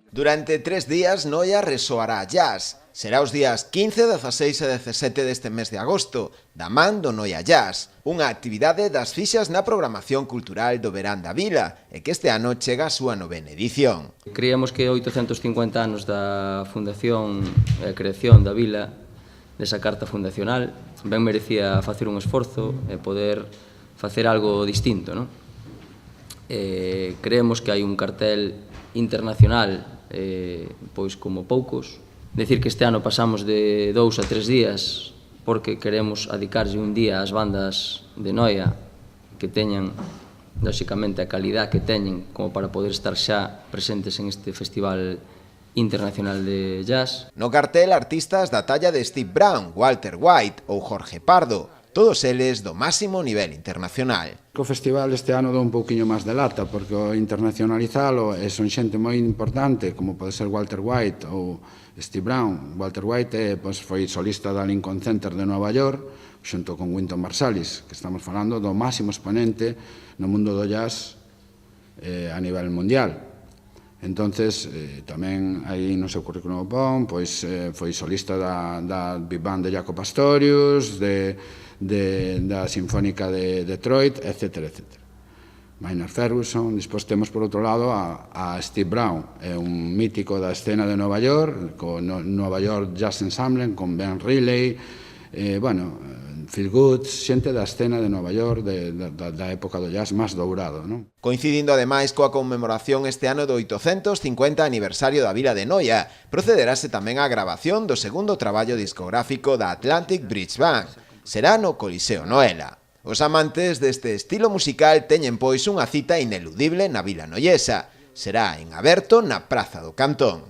Durante 3 días Noia resoará jazz. Será os días 15, 16 e 17 deste mes de agosto, da man do Noia Jazz, unha actividade das fixas na programación cultural do verán da vila e que este ano chega a súa 9ª edición. Creíamos que 850 anos da fundación e creación da vila, desa carta fundacional, ben merecía facer un esforzo e poder facer algo distinto, non? Creemos que hai un cartel internacional pois como poucos. Decir que este ano pasamos de 2 a 3 días porque queremos adicarlle un día ás bandas de Noia que teñan, lóxicamente, a calidad que teñen como para poder estar xa presentes en este festival internacional de jazz. No cartel, artistas da talla de Steve Brown, Walter White ou Jorge Pardo, todos eles do máximo nivel internacional. O festival este ano dá un pouquiño máis de lata, porque o internacionalizalo son xente moi importante, como pode ser Walter White ou Steve Brown. Walter White foi solista da Lincoln Center de Nova York, xunto con Wynton Marsalis, que estamos falando do máximo exponente no mundo do jazz a nivel mundial. Entonces, tamén aí no seu currículum pois foi solista da Big Band de Jaco Pastorius, da Sinfónica de Detroit, etc. Maynard Ferguson. Despois temos, por outro lado, a Steve Brown, é un mítico da escena de Nova York, con Nova York Jazz Ensemble, con Ben Riley, Phil Good, xente da escena de Nova York da época do jazz máis dourado, non? Coincidindo ademais coa conmemoración este ano do 850 aniversario da vila de Noia, procederase tamén á gravación do segundo traballo discográfico da Atlantic Bridge Band. Será no Coliseo Noela. Os amantes deste estilo musical teñen pois unha cita ineludible na vila noiesa. Será en aberto na Praza do Cantón.